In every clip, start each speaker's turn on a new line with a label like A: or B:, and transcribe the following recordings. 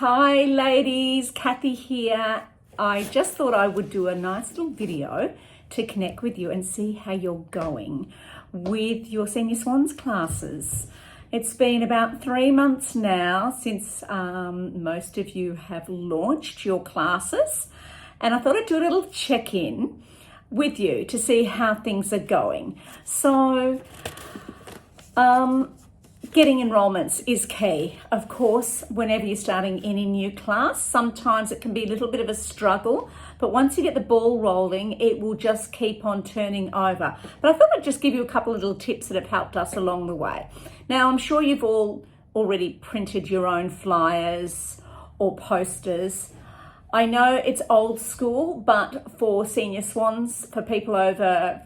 A: Hi ladies, Kathy here. I just thought I would do a nice little video to connect with you and see how you're going with your Senior Swans classes. It's been about 3 months now since most of you have launched your classes, and I thought I'd do a little check-in with you to see how things are going. So, getting enrolments is key, of course, whenever you're starting any new class. Sometimes it can be a little bit of a struggle, but once you get the ball rolling, it will just keep on turning over. But I thought I'd just give you a couple of little tips that have helped us along the way. Now, I'm sure you've all already printed your own flyers or posters. I know it's old school, but for Senior Swans, for people over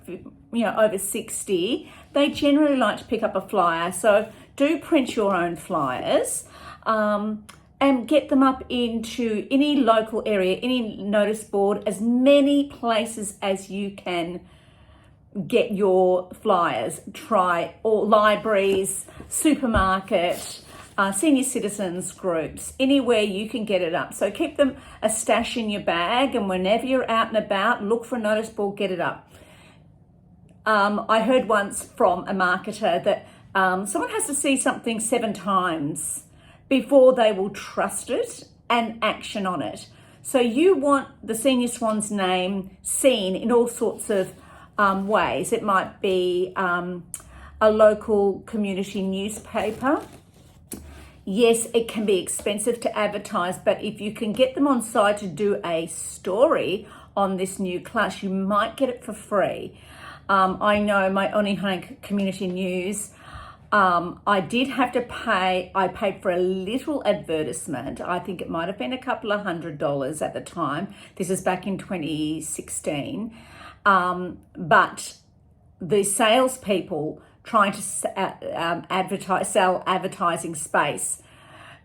A: 60, they generally like to pick up a flyer. So do print your own flyers and get them up into any local area, any notice board, as many places as you can get your flyers. Try all libraries, supermarket, senior citizens groups, anywhere you can get it up. So keep them a stash in your bag, and whenever you're out and about, look for a notice board, get it up. I heard once from a marketer that someone has to see something 7 times before they will trust it and action on it. So you want the Senior Swans name seen in all sorts of ways. It might be a local community newspaper. Yes, it can be expensive to advertise, but if you can get them on site to do a story on this new class, you might get it for free. I know my Onehunga Community News, I did have to pay. I paid for a little advertisement. I think it might have been a couple of $100 at the time. This is back in 2016. But the salespeople trying to sell advertising space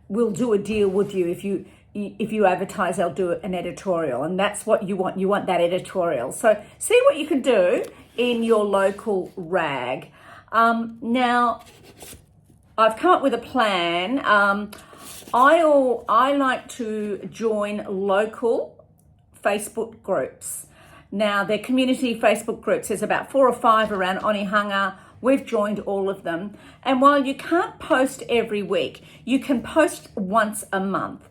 A: will do a deal with you. If you advertise, they'll do an editorial, and that's what you want. You want that editorial. So see what you can do in your local rag. Now, I've come up with a plan. I like to join local Facebook groups. Now, they're community Facebook groups. There's about 4 or 5 around Onehunga. We've joined all of them. And while you can't post every week, you can post once a month.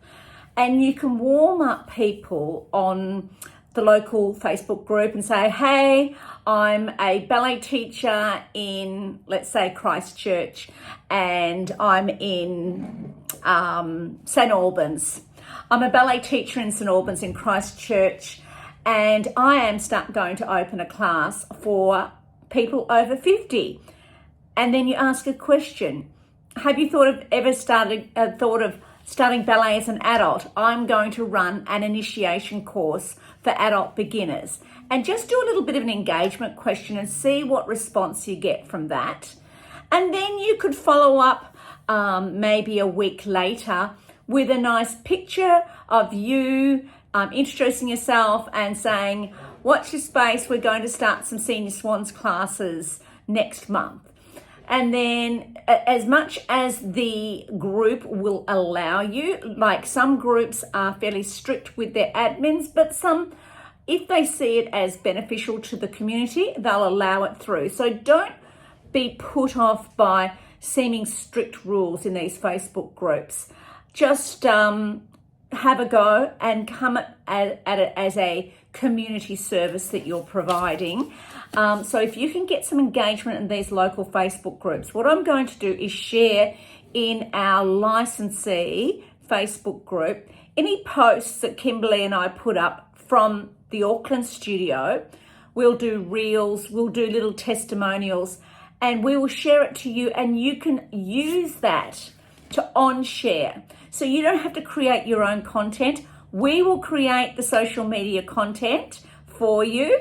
A: And you can warm up people on the local Facebook group and say, hey, I'm a ballet teacher in, let's say, Christchurch, and I'm in St. Albans. I'm a ballet teacher in St. Albans in Christchurch, and I am going to open a class for people over 50. And then you ask a question. Have you thought of starting ballet as an adult? I'm going to run an initiation course for adult beginners. And just do a little bit of an engagement question and see what response you get from that. And then you could follow up maybe a week later with a nice picture of you introducing yourself and saying, watch your space, we're going to start some Senior Swans classes next month. And then as much as the group will allow you, like some groups are fairly strict with their admins, but some, if they see it as beneficial to the community, they'll allow it through. So don't be put off by seeming strict rules in these Facebook groups. Just have a go and come at it as a community service that you're providing. So if you can get some engagement in these local Facebook groups, what I'm going to do is share in our licensee Facebook group any posts that Kimberly and I put up from the Auckland studio. We'll do reels, we'll do little testimonials, and we will share it to you, and you can use that to on-share. So you don't have to create your own content. We will create the social media content for you.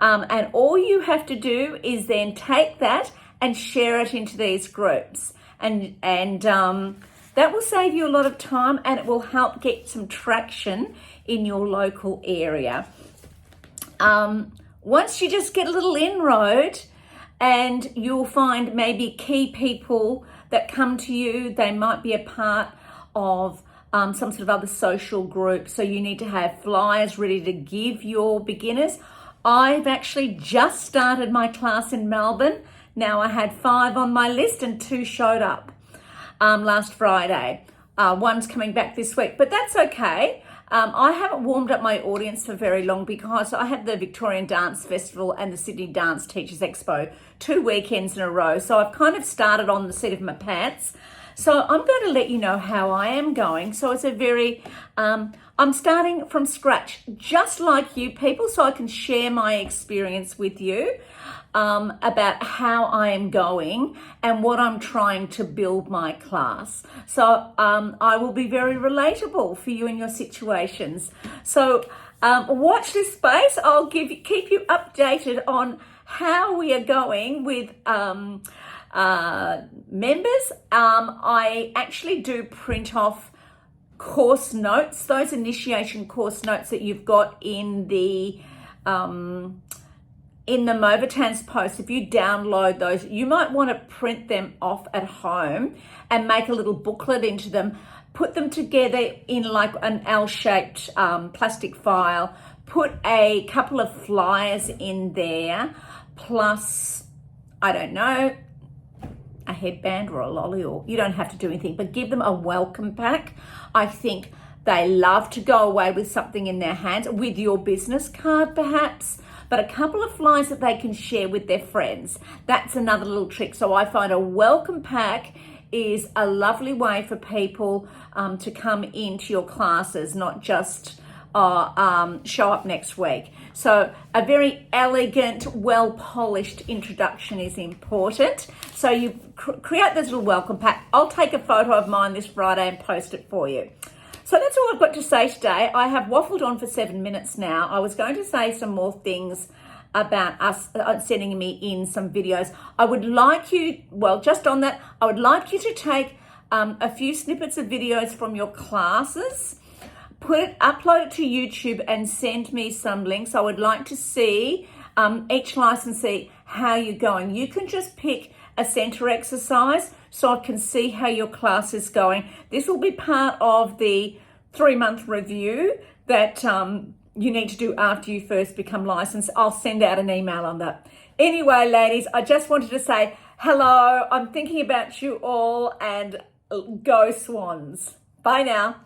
A: And all you have to do is then take that and share it into these groups. And that will save you a lot of time, and it will help get some traction in your local area. Once you just get a little inroad, and you'll find maybe key people that come to you. They might be a part of some sort of other social group. So you need to have flyers ready to give your beginners. I've actually just started my class in Melbourne. Now I had 5 on my list and 2 showed up last Friday. One's coming back this week, but that's okay. I haven't warmed up my audience for very long because I had the Victorian Dance Festival and the Sydney Dance Teachers Expo 2 weekends in a row. So I've kind of started on the seat of my pants. So I'm going to let you know how I am going. So it's a very, I'm starting from scratch, just like you people, so I can share my experience with you about how I am going and what I'm trying to build my class. So I will be very relatable for you in your situations. So watch this space. I'll keep you updated on how we are going with members. I actually do print off course notes, those initiation course notes that you've got in the Movitans post. If you download those, you might want to print them off at home and make a little booklet into them, put them together in like an L-shaped plastic file, put a couple of flyers in there, plus, I don't know, a headband or a lolly, or you don't have to do anything, but give them a welcome pack. I think they love to go away with something in their hands, with your business card perhaps, but a couple of flyers that they can share with their friends. That's another little trick. So I find a welcome pack is a lovely way for people to come into your classes, not just show up next week. So a very elegant, well-polished introduction is important. So you create this little welcome pack. I'll take a photo of mine this Friday and post it for you. So that's all I've got to say today. I have waffled on for 7 minutes now. I was going to say some more things about us sending me in some videos. I would like you, well, just on that, I would like you to take a few snippets of videos from your classes, upload it to YouTube and send me some links. I would like to see each licensee how you're going. You can just pick a center exercise so I can see how your class is going. This will be part of the 3-month review that you need to do after you first become licensed. I'll send out an email on that. Anyway, ladies, I just wanted to say hello. I'm thinking about you all, and go Swans. Bye now.